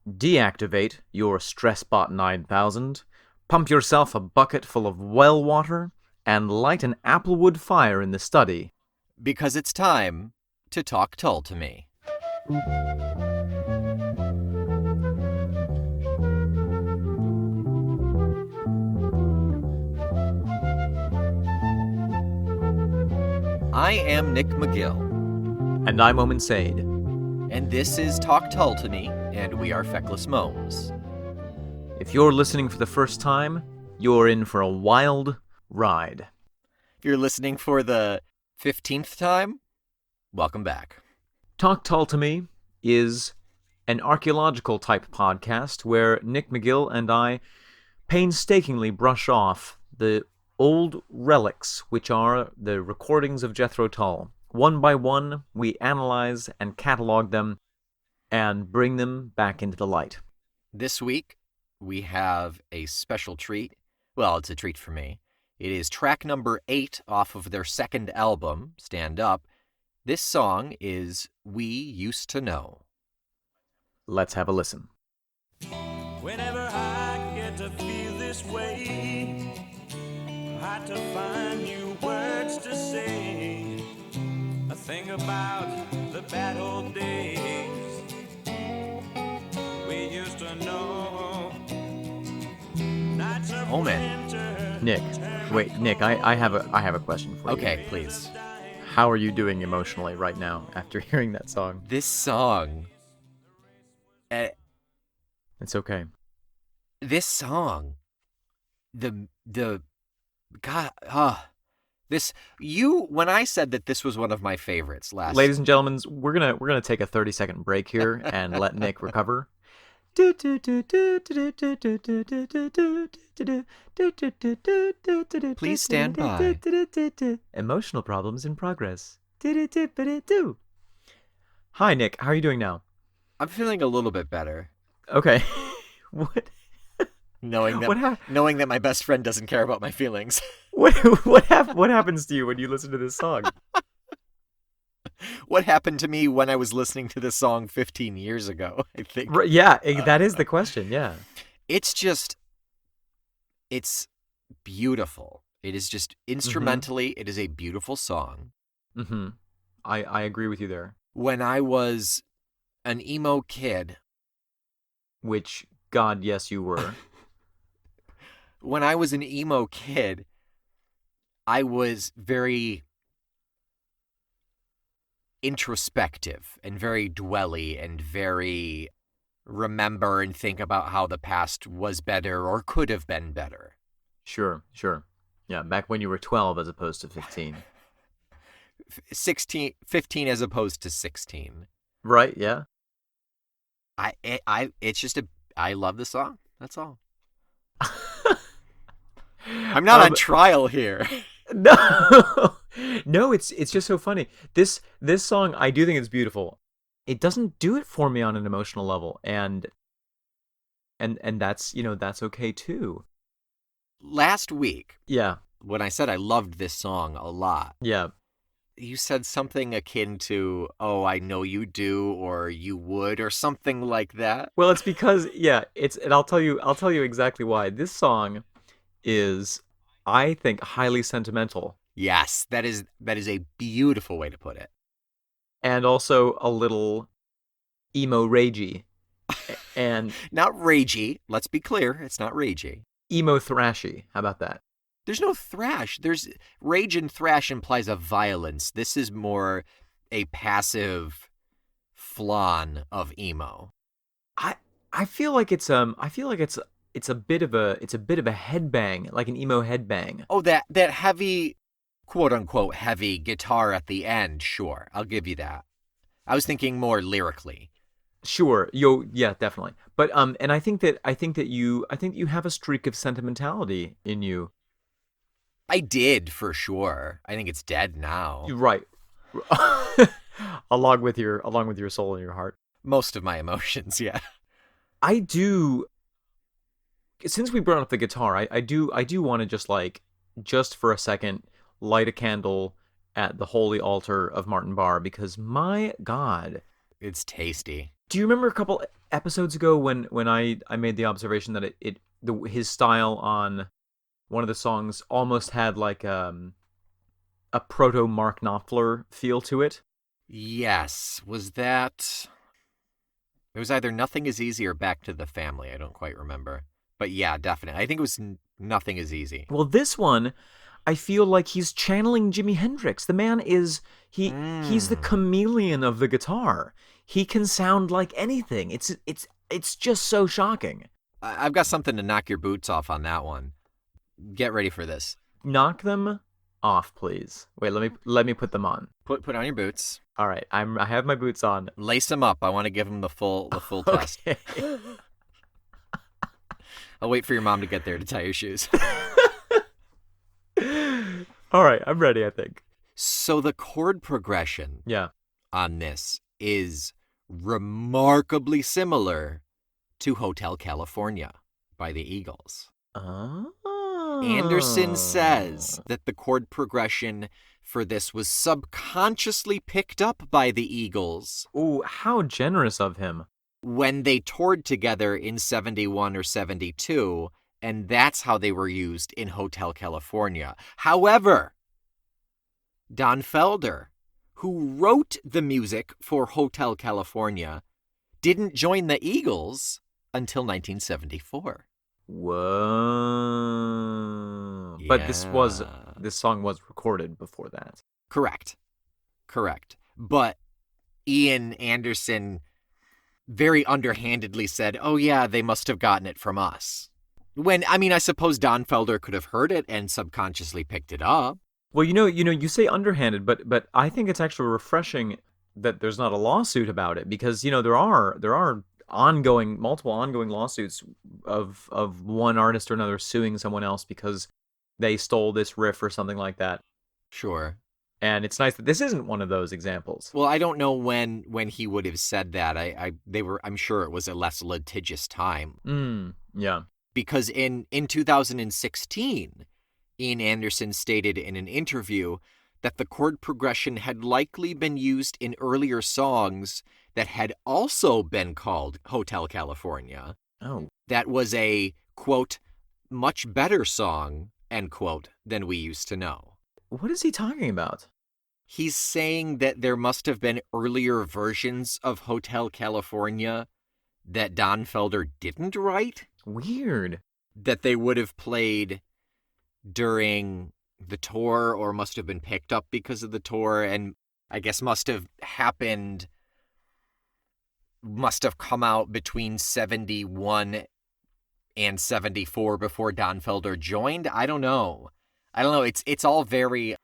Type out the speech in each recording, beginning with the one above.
Deactivate your StressBot 9000, pump yourself a bucket full of well water, and light an applewood fire in the study. Because it's time to talk Tull to me. I am Nick McGill. And I'm Omen. And this is Talk Tull to Me, and we are Feckless Momes. If you're listening for the first time, you're in for a wild ride. If you're listening for the 15th time, welcome back. Talk Tull to Me is an archaeological type podcast where Nick McGill and I painstakingly brush off the old relics, which are the recordings of Jethro Tull. One by one, we analyze and catalog them and bring them back into the light. This week, we have a special treat. Well, it's a treat for me. It is track number 8 off of their second album, Stand Up. This song is We Used to Know. Let's have a listen. Whenever I get to feel this way, I had to find new words to say. I think about the bad old days we used to know. Nights of Omen. winter. Nick, I have a question for you. Okay, please. How are you doing emotionally right now after hearing that song? This song... It's okay. This song... When I said that this was one of my favorites last... Ladies and gentlemen, we're gonna take a 30-second break here and let Nick recover. Please stand by. Emotional problems in progress. Hi, Nick. How are you doing now? I'm feeling a little bit better. Okay. What? Knowing that my best friend doesn't care about my feelings. What happens to you when you listen to this song? What happened to me when I was listening to this song 15 years ago, I think. Yeah, that is the question, yeah. It's beautiful. It is just, instrumentally, It is a beautiful song. Mm-hmm. I agree with you there. When I was an emo kid... Which, God, yes, you were. When I was an emo kid, I was very introspective and very dwelly and very remember and think about how the past was better or could have been better. Sure. Yeah, back when you were 12 as opposed to 15. 15 as opposed to 16. Right, yeah. I love the song. That's all. I'm not on trial here. No, it's just so funny. This song, I do think it's beautiful. It doesn't do it for me on an emotional level, and that's, that's okay too. Last week, yeah, when I said I loved this song a lot, yeah, you said something akin to, "Oh, I know you do," or "you would," or something like that. Well, it's because and I'll tell you exactly why. This song is, I think, highly sentimental. Yes, that is a beautiful way to put it. And also a little emo ragey. And not ragey, let's be clear, it's not ragey. Emo thrashy. How about that? There's no thrash. Rage and thrash implies a violence. This is more a passive flawn of emo. I feel like it's a bit of a headbang, like an emo headbang. Oh, that heavy, quote unquote heavy guitar at the end, sure. I'll give you that. I was thinking more lyrically. Sure. Yeah, definitely. But and I think that you have a streak of sentimentality in you. I did, for sure. I think it's dead now. Right. along with your soul and your heart. Most of my emotions, yeah. I do. Since we brought up the guitar, I do want to just for a second light a candle at the holy altar of Martin Barre, because my God, it's tasty. Do you remember a couple episodes ago when I made the observation that his style on one of the songs almost had like a proto Mark Knopfler feel to it. Yes. Was that... It was either Nothing Is Easy or Back to the Family. I don't quite remember. But yeah, definitely. I think it was Nothing Is Easy. Well, this one, I feel like he's channeling Jimi Hendrix. The man is he's the chameleon of the guitar. He can sound like anything. It's just so shocking. I've got something to knock your boots off on that one. Get ready for this. Knock them off, please. Wait, let me put them on. Put on your boots. All right, I have my boots on. Lace them up. I want to give them the full test. I'll wait for your mom to get there to tie your shoes. All right, I'm ready, I think. So the chord progression on this is remarkably similar to Hotel California by the Eagles. Oh. Anderson says that the chord progression for this was subconsciously picked up by the Eagles. Ooh, how generous of him. When they toured together in 71 or 72, and that's how they were used in Hotel California. However, Don Felder, who wrote the music for Hotel California, didn't join the Eagles until 1974. Whoa. Yeah. But this song was recorded before that. Correct. But Ian Anderson very underhandedly said, oh yeah, they must have gotten it from us. When, I mean, I suppose Don Felder could have heard it and subconsciously picked it up. Well, you say underhanded, but I think it's actually refreshing that there's not a lawsuit about it, because, there are multiple ongoing lawsuits of one artist or another suing someone else because they stole this riff or something like that. Sure. And it's nice that this isn't one of those examples. Well, I don't know when he would have said that. I'm sure it was a less litigious time. Yeah. Because in 2016, Ian Anderson stated in an interview that the chord progression had likely been used in earlier songs that had also been called Hotel California. Oh. That was a, quote, much better song, end quote, than we used to know. What is he talking about? He's saying that there must have been earlier versions of Hotel California that Don Felder didn't write. Weird. That they would have played during the tour or must have been picked up because of the tour, and I guess must have come out between 71 and 74 before Don Felder joined. I don't know. It's all very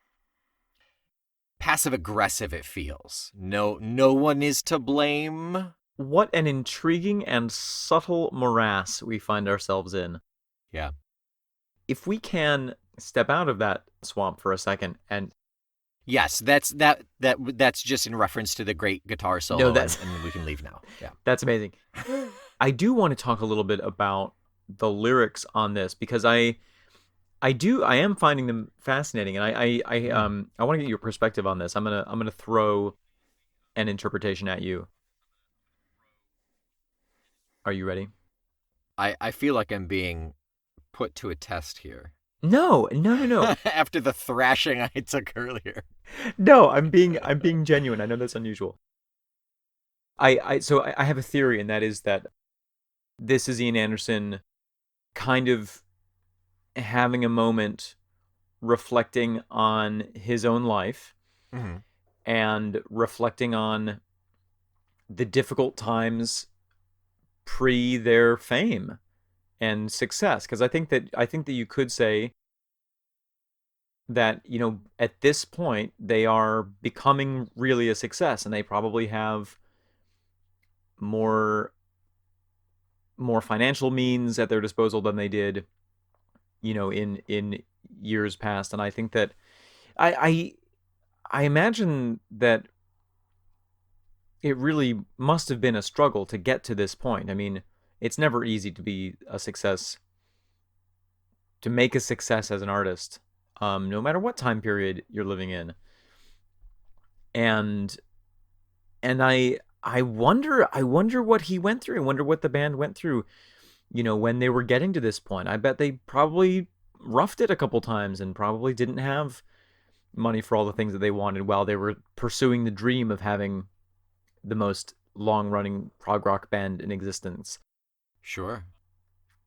passive aggressive, it feels. No one is to blame. What an intriguing and subtle morass we find ourselves in. Yeah. If we can step out of that swamp for a second and... Yes, that's just in reference to the great guitar solo, and we can leave now. Yeah. That's amazing. I do want to talk a little bit about the lyrics on this, because I am finding them fascinating, and I want to get your perspective on this. I'm gonna throw an interpretation at you. Are you ready? I feel like I'm being put to a test here. No. After the thrashing I took earlier. No, I'm being genuine. I know that's unusual. So I have a theory, and that is that this is Ian Anderson kind of having a moment reflecting on his own life, mm-hmm. and reflecting on the difficult times pre their fame and success. Because I think that you could say that, at this point they are becoming really a success, and they probably have more financial means at their disposal than they did, in years past. And I think that I imagine that it really must have been a struggle to get to this point. I mean, it's never easy to be a success, to make a success as an artist, no matter what time period you're living in. And I wonder what he went through. I wonder what the band went through, when they were getting to this point. I bet they probably roughed it a couple times and probably didn't have money for all the things that they wanted while they were pursuing the dream of having the most long-running prog rock band in existence. Sure.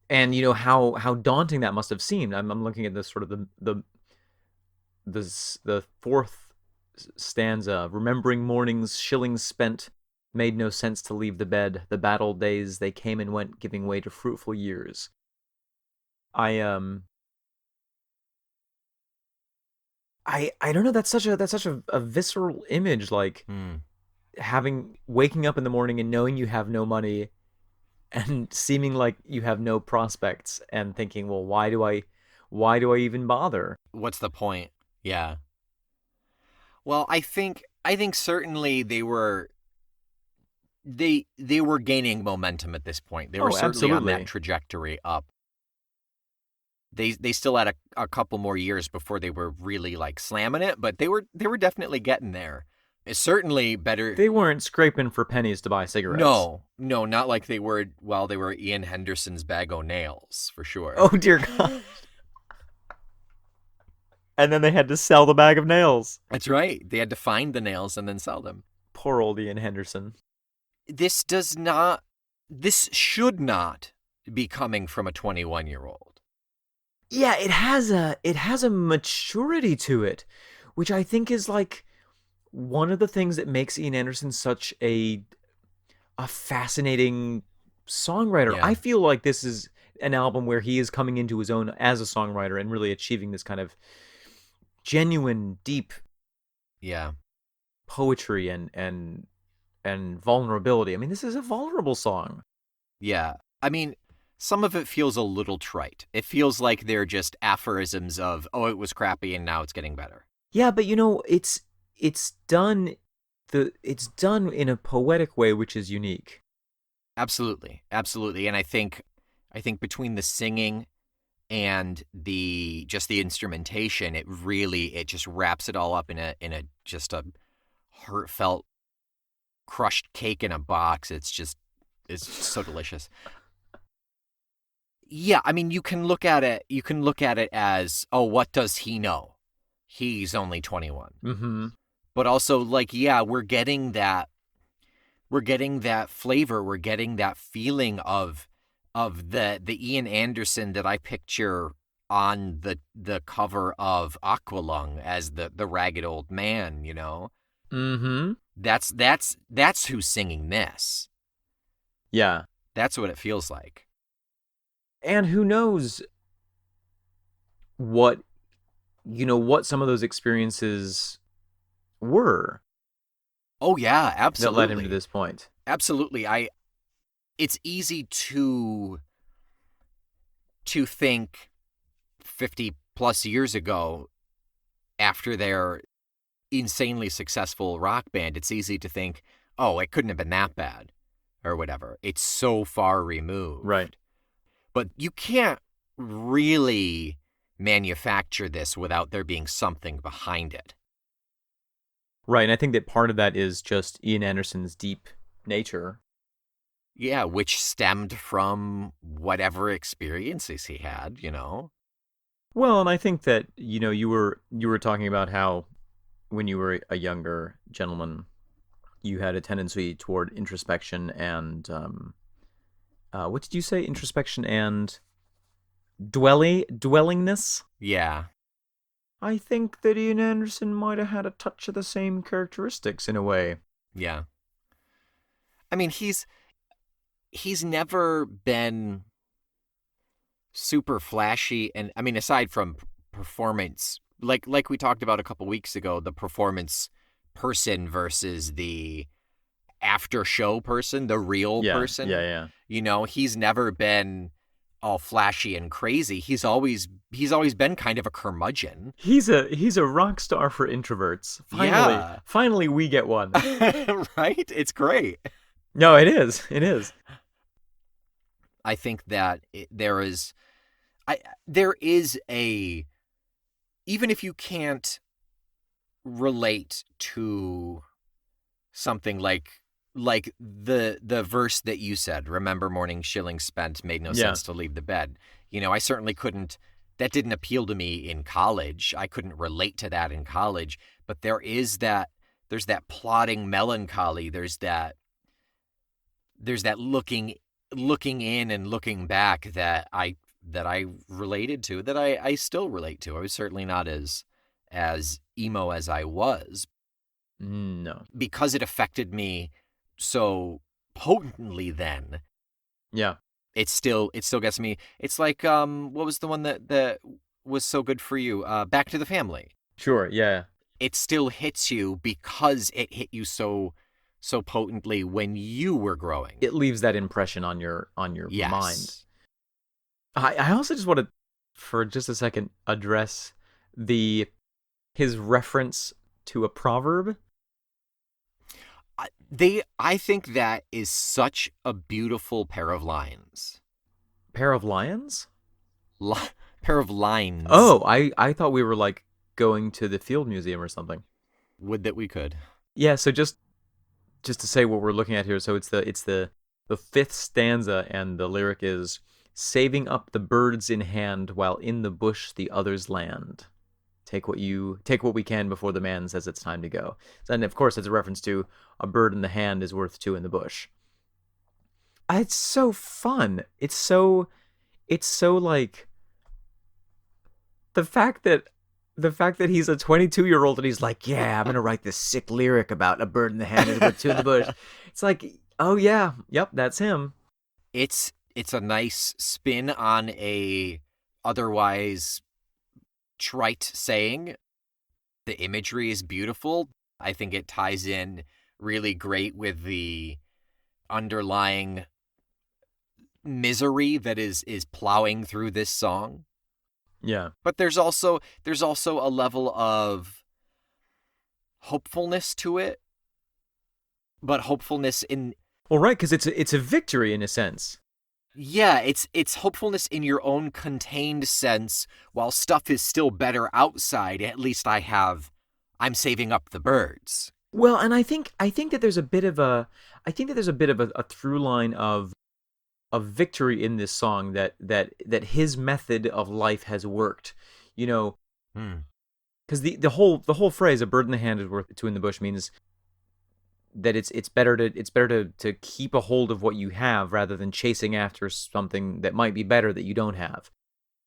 And how daunting that must have seemed. I'm looking at this sort of the fourth stanza. Remembering mornings, shillings spent, made no sense to leave the bed. The battle days they came and went, giving way to fruitful years. I don't know. That's such a visceral image, like waking up in the morning and knowing you have no money, and seeming like you have no prospects, and thinking, well, why do I even bother? What's the point? Yeah. Well, I think certainly they were gaining momentum at this point. They were certainly on that trajectory up. They still had a couple more years before they were really like slamming it, but they were definitely getting there. It's certainly better. They weren't scraping for pennies to buy cigarettes. No, not like they were while they were Ian Henderson's Bag o' Nails, for sure. Oh, dear God. And then they had to sell the bag of nails. That's right. They had to find the nails and then sell them. Poor old Ian Henderson. This should not be coming from a 21-year-old. Yeah, it has a maturity to it, which I think is like one of the things that makes Ian Anderson such a fascinating songwriter. Yeah. I feel like this is an album where he is coming into his own as a songwriter and really achieving this kind of genuine, deep, poetry and vulnerability. I mean, this is a vulnerable song. Yeah, I mean, some of it feels a little trite. It feels like they're just aphorisms of, oh, it was crappy and now it's getting better. Yeah, but it's done in a poetic way, which is unique. Absolutely, and I think between the singing and the instrumentation, it just wraps it all up in a just a heartfelt crushed cake in a box. It's so delicious. Yeah, I mean, you can look at it as, oh, what does he know? He's only 21. Mm-hmm. But also, like, yeah, we're getting that flavor, we're getting that feeling of the Ian Anderson that I picture on the cover of Aqualung as the ragged old man, you know? Mm-hmm. That's who's singing this. Yeah. That's what it feels like. And who knows what some of those experiences were. Oh yeah, absolutely. That led him to this point. Absolutely. It's easy to think 50 plus years ago, after their insanely successful rock band, it's easy to think, oh, it couldn't have been that bad or whatever. It's so far removed. Right. But you can't really manufacture this without there being something behind it. Right, and I think that part of that is just Ian Anderson's deep nature. Yeah, which stemmed from whatever experiences he had, you know? Well, and I think that, you were talking about how when you were a younger gentleman, you had a tendency toward introspection and, what did you say? Introspection and dwellingness? Yeah. I think that Ian Anderson might have had a touch of the same characteristics in a way. Yeah. I mean, he's never been super flashy, and I mean, aside from performance, like we talked about a couple weeks ago, the performance person versus the after show person, the real person. Yeah. You know, he's never been all flashy and crazy. He's always been kind of a curmudgeon. He's a rock star for introverts. Finally we get one. Right? It's great. No, it is. It is. I think that there is a, even if you can't relate to something like like the verse that you said, remember morning shillings spent, made no Yeah. sense to leave the bed. I certainly couldn't, that didn't appeal to me in college. I couldn't relate to that in college, but there's that plodding melancholy. There's that looking in and looking back that I related to, that I still relate to. I was certainly not as emo as I was. No. Because it affected me so potently then. Yeah. It still gets me. It's like what was the one that was so good for you? Back to the Family. Sure, yeah. It still hits you because it hit you so potently when you were growing. It leaves that impression on your Yes. mind. I also just want to, for just a second, address his reference to a proverb. I think that is such a beautiful pair of lines. Pair of lions? Pair of lines. Oh, I thought we were like going to the Field Museum or something. Would that we could. Yeah, so just to say what we're looking at here, so it's the fifth stanza, and the lyric is, saving up the birds in hand while in the bush the others land. Take what we can before the man says it's time to go. And of course, it's a reference to a bird in the hand is worth two in the bush. It's so fun. It's so like the fact that he's a 22-year-old and he's like, yeah, I'm gonna write this sick lyric about a bird in the hand is worth two in the bush. It's like, oh yeah, yep, that's him. It's a nice spin on a otherwise trite saying. The imagery is beautiful. I think it ties in really great with the underlying misery that is plowing through this song. Yeah. But there's also a level of hopefulness to it. But hopefulness in, well, right, because it's a victory in a sense. yeah, it's hopefulness in your own contained sense. While stuff is still better outside, at least I'm saving up the birds. Well, and I think that there's a bit of a through line of victory in this song, that his method of life has worked, because the whole phrase, a bird in the hand is worth two in the bush, means that it's better to keep a hold of what you have rather than chasing after something that might be better that you don't have.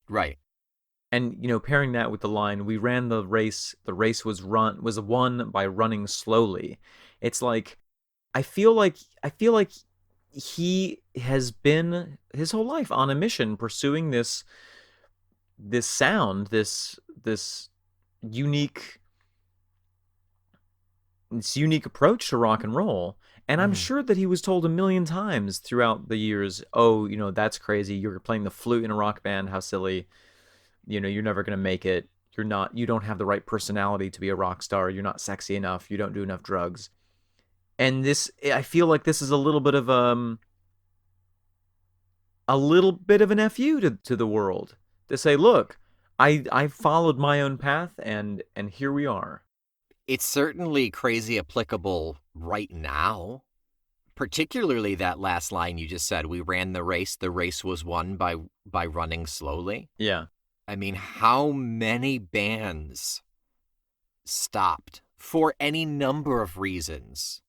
Right. And pairing that with the line, we ran the race was won by running slowly. It's like I feel like he has been his whole life on a mission pursuing this sound, this unique approach to rock and roll. And I'm sure that he was told a million times throughout the years, oh, that's crazy, you're playing the flute in a rock band, how silly, you're never going to make it, you don't have the right personality to be a rock star, you're not sexy enough, you don't do enough drugs. And this, I feel like this is a little bit of an FU to the world, to say, look, I followed my own path, and here we are. It's certainly crazy applicable right now, particularly that last line you just said, we ran the race was won by running slowly. Yeah. I mean, how many bands stopped for any number of reasons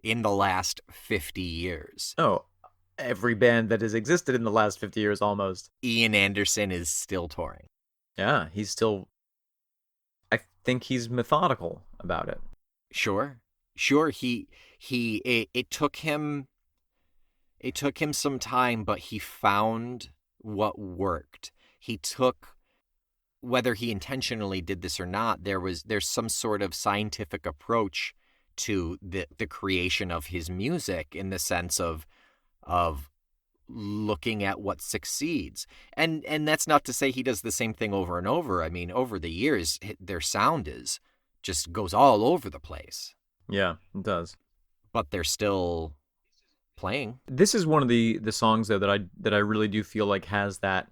in the last 50 years? Oh, every band that has existed in the last 50 years almost. Ian Anderson is still touring. Yeah, he's still, I think he's methodical about it. Sure. It took him some time, but he found what worked. He took, whether he intentionally did this or not, there's some sort of scientific approach to the creation of his music, in the sense of looking at what succeeds. And that's not to say he does the same thing over and over. I mean, over the years, their sound just goes all over the place. Yeah, it does. But they're still playing. This is one of the songs, though, that I really do feel like has that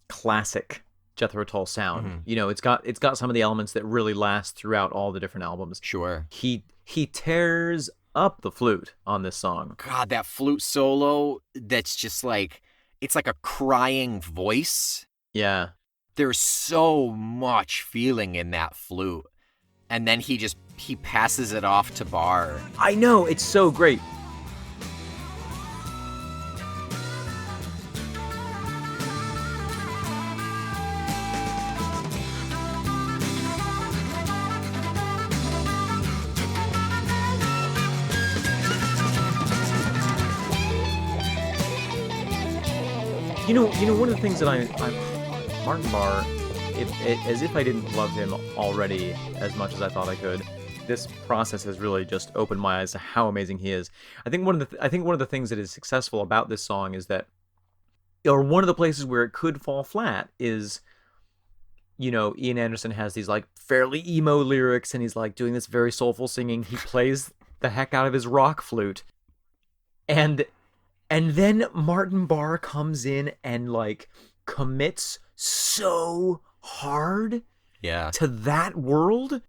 classic Jethro Tull sound. Mm-hmm. It's got some of the elements that really last throughout all the different albums. Sure. He tears up the flute on this song. God, that flute solo, that's just like, it's like a crying voice. Yeah. There's so much feeling in that flute. And then he passes it off to Bar. I know, it's so great. You know, one of the things that I'm Martin Barre, as if I didn't love him already as much as I thought I could, this process has really just opened my eyes to how amazing he is. I think one of the things that is successful about this song is that, or one of the places where it could fall flat is, Ian Anderson has these like fairly emo lyrics, and he's like doing this very soulful singing. He plays the heck out of his rock flute, and then Martin Barre comes in and like commits so hard to that world.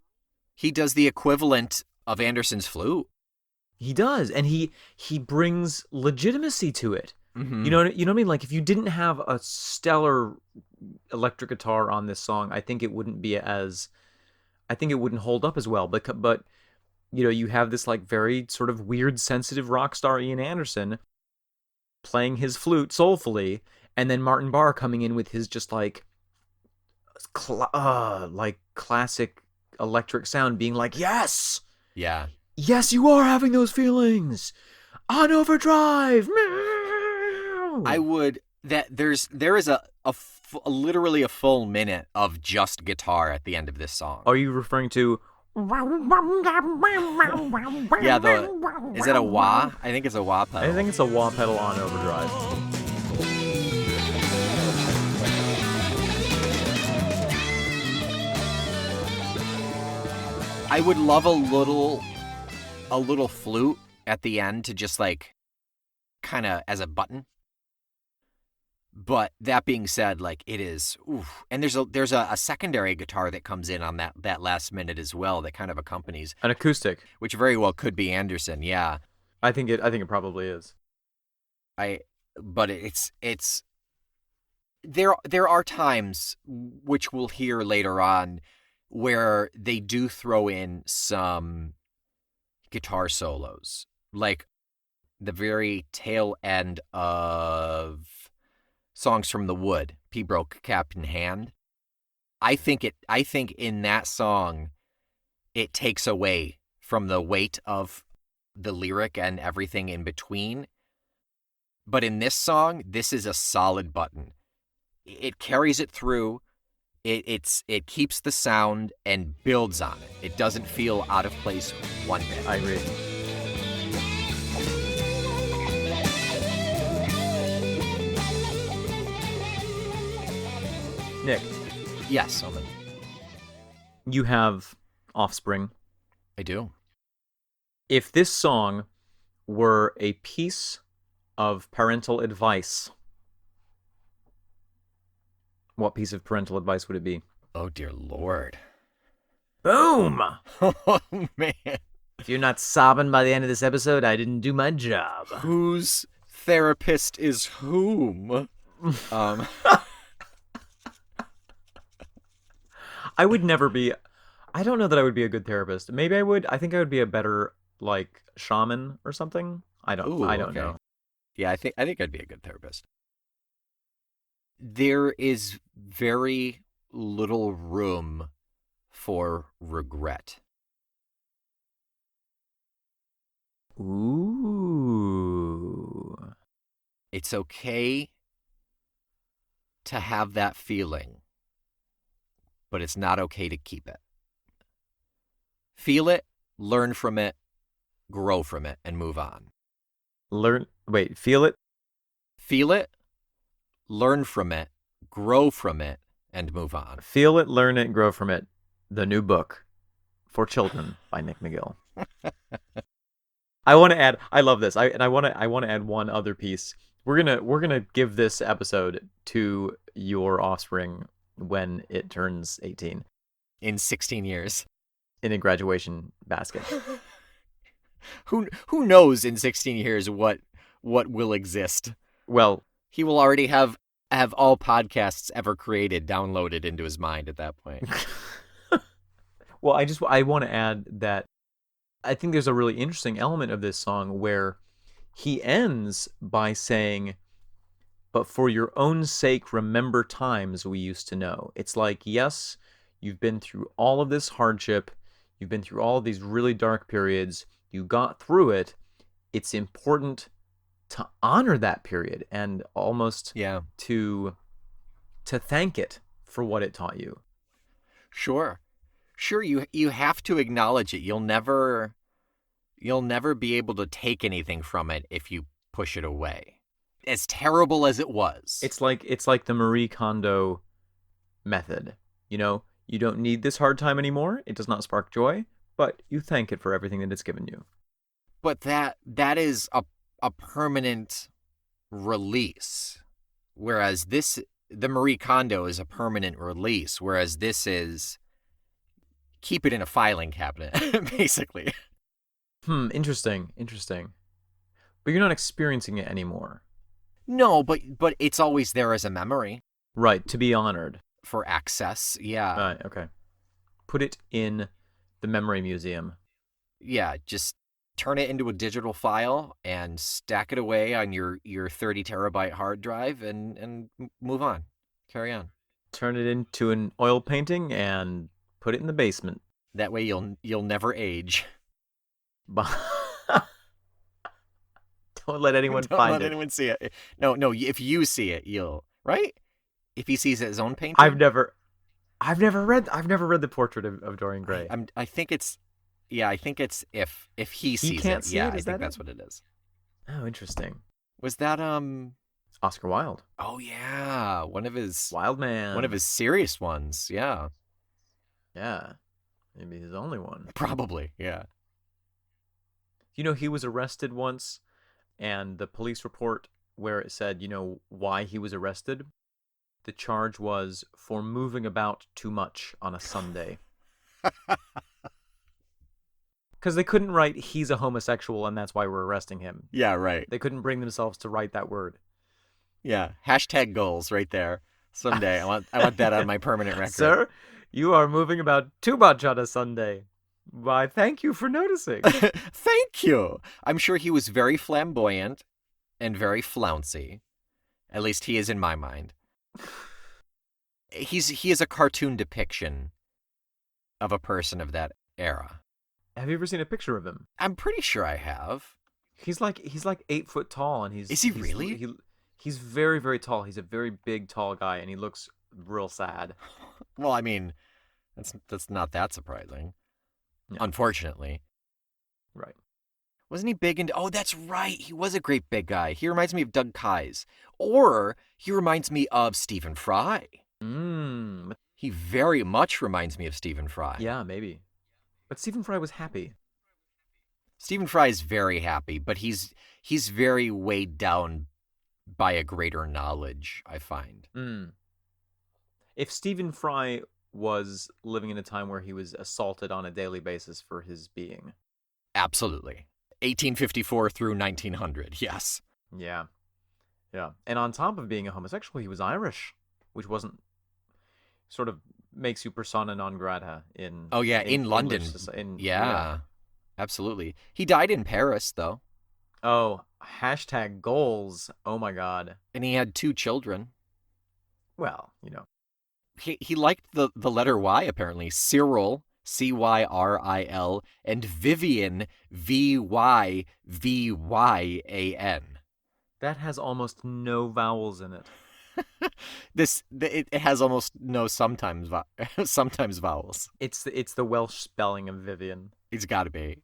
He does the equivalent of Anderson's flute. He does, and he brings legitimacy to it. Mm-hmm. You know what I mean? Like, if you didn't have a stellar electric guitar on this song, I think it wouldn't hold up as well. But you have this like very sort of weird, sensitive rock star Ian Anderson playing his flute soulfully, and then Martin Barre coming in with his just like classic electric sound, being like, yes, you are having those feelings on overdrive. There is literally a full minute of just guitar at the end of this song. Are you referring to? Yeah, is it a wah? I think it's a wah pedal. I think it's a wah pedal on overdrive. I would love a little flute at the end to just like kind of as a button. But that being said, like it is, and there's a secondary guitar that comes in on that last minute as well that kind of accompanies an acoustic, which very well could be Anderson. Yeah, I think it probably is. But it's there are times, which we'll hear later on, where they do throw in some guitar solos, like the very tail end of Songs from the Wood, Pembroke Cap in Hand. I think in that song, it takes away from the weight of the lyric and everything in between. But in this song, this is a solid button. It carries it through. It keeps the sound and builds on it. It doesn't feel out of place one bit. I agree. Nick. Yes, Omen. You have offspring. I do. If this song were a piece of parental advice, what piece of parental advice would it be? Oh, dear Lord. Boom! Oh, man. If you're not sobbing by the end of this episode, I didn't do my job. Whose therapist is whom? I would never be... I don't know that I would be a good therapist. Maybe I would. I think I would be a better, like, shaman or something. I don't know. Yeah, I think I'd be a good therapist. There is very little room for regret. Ooh. It's okay to have that feeling, but it's not okay to keep it. Feel it, learn from it, grow from it, and move on. Feel it? Feel it, learn from it, grow from it, and move on. Feel it, learn it, grow from it. The new book for children by Nick McGill. I want to add. I love this. I want to add one other piece. We're gonna give this episode to your offspring when it turns 18. In 16 years. In a graduation basket. Who knows in 16 years what will exist? Well, He will already have all podcasts ever created downloaded into his mind at that point. well, I want to add that I think there's a really interesting element of this song where he ends by saying, "But for your own sake, remember times we used to know." It's like, yes, you've been through all of this hardship. You've been through all of these really dark periods. You got through it. It's important to honor that period and almost Yeah. to thank it for what it taught you. Sure, you have to acknowledge it. You'll never be able to take anything from it if you push it away. As terrible as it was. It's like the Marie Kondo method. You don't need this hard time anymore. It does not spark joy, but you thank it for everything that it's given you. But that is a permanent release. Whereas the Marie Kondo is a permanent release, whereas this is keep it in a filing cabinet, basically. Interesting. But you're not experiencing it anymore. No, but it's always there as a memory. Right, to be honored. For access, yeah. Right, okay. Put it in the memory museum. Yeah, just turn it into a digital file and stack it away on your 30 terabyte hard drive and move on. Carry on. Turn it into an oil painting and put it in the basement. That way you'll never age. Don't let anyone Don't find let it. anyone see it. No, if you see it, you'll, right? If he sees his own painting. I've never read the portrait of Dorian Gray. I think it's if he sees can't it. see Yeah, it? I Is think that that's it? what it is. Oh, interesting. Was that Oscar Wilde. Oh yeah, one of his Wild Man. One of his serious ones. Yeah. Yeah. Maybe his only one. Probably, yeah. He was arrested once, and the police report where it said, why he was arrested, the charge was for moving about too much on a Sunday. Because they couldn't write, he's a homosexual, and that's why we're arresting him. Yeah, right. They couldn't bring themselves to write that word. Yeah, hashtag goals right there. Someday, I want that on my permanent record. Sir, you are moving about too much on a Sunday. Why, thank you for noticing. Thank you. I'm sure he was very flamboyant and very flouncy. At least he is in my mind. He is a cartoon depiction of a person of that era. Have you ever seen a picture of him? I'm pretty sure I have. He's like 8 foot tall, and Is he really? He's very, very tall. He's a very big, tall guy, and he looks real sad. Well, I mean, that's not that surprising. Yeah. Unfortunately. Right. Wasn't he big into... Oh, that's right. He was a great big guy. He reminds me of Doug Keyes. Or he reminds me of Stephen Fry. He very much reminds me of Stephen Fry. Yeah, maybe. But Stephen Fry was happy. Stephen Fry is very happy, but he's very weighed down by a greater knowledge, I find. If Stephen Fry was living in a time where he was assaulted on a daily basis for his being. Absolutely. 1854 through 1900, yes. Yeah. Yeah. And on top of being a homosexual, he was Irish, which wasn't sort of makes you persona non grata in... Oh, yeah, in London. Yeah, absolutely. He died in Paris, though. Oh, hashtag goals. Oh, my God. And he had 2 children. Well, He liked the letter Y, apparently. Cyril, Cyril, and Vivian, Vyvyan. That has almost no vowels in it. It has almost no sometimes vowels. It's the Welsh spelling of Vivian. It's got to be.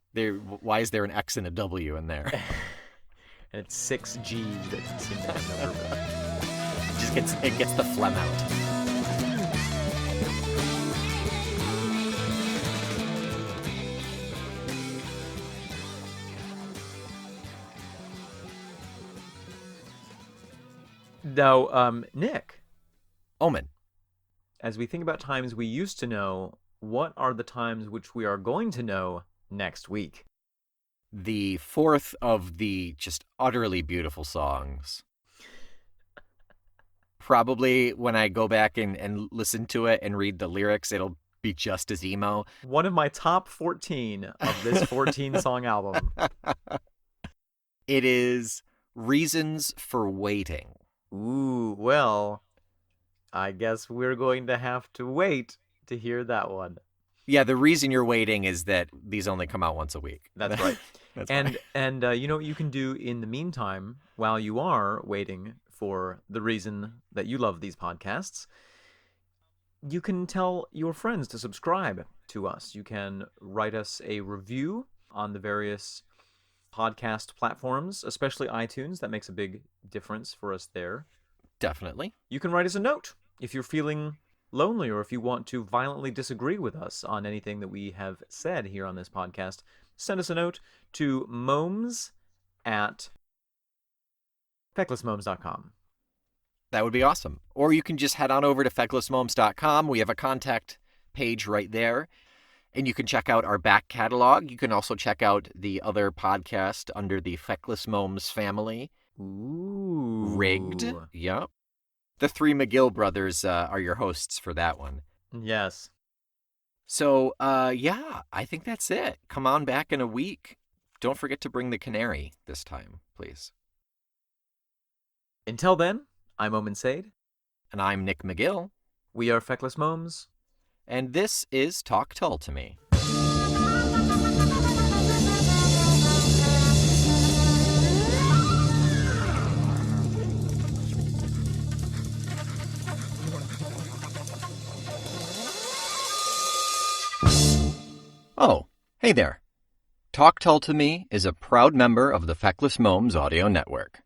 Why is there an X and a W in there? And it's 6 G's that seem to have number. It gets the phlegm out. Now, Nick. Omen. As we think about times we used to know, what are the times which we are going to know next week? the fourth of the just utterly beautiful songs. Probably when I go back and listen to it and read the lyrics, it'll be just as emo. One of my top 14 of this 14-song album. It is Reasons for Waiting. Ooh, well, I guess we're going to have to wait to hear that one. Yeah, the reason you're waiting is that these only come out once a week. That's right. That's and right. You know what you can do in the meantime while you are waiting for the reason that you love these podcasts? You can tell your friends to subscribe to us. You can write us a review on the various podcast platforms, especially iTunes. That makes a big difference for us there. Definitely. You can write us a note if you're feeling lonely or if you want to violently disagree with us on anything that we have said here on this podcast. Send us a note to momes@fecklessmomes.com. That would be awesome. Or you can just head on over to fecklessmomes.com. We have a contact page right there. And you can check out our back catalog. You can also check out the other podcast under the Feckless Momes family. Ooh. Rigged. Yep. The three McGill brothers are your hosts for that one. Yes. So, yeah, I think that's it. Come on back in a week. Don't forget to bring the canary this time, please. Until then, I'm Omen Sade. And I'm Nick McGill. We are Feckless Momes. And this is Talk Tull to Me. Oh, hey there. Talk Tull to Me is a proud member of the Feckless Momes audio network.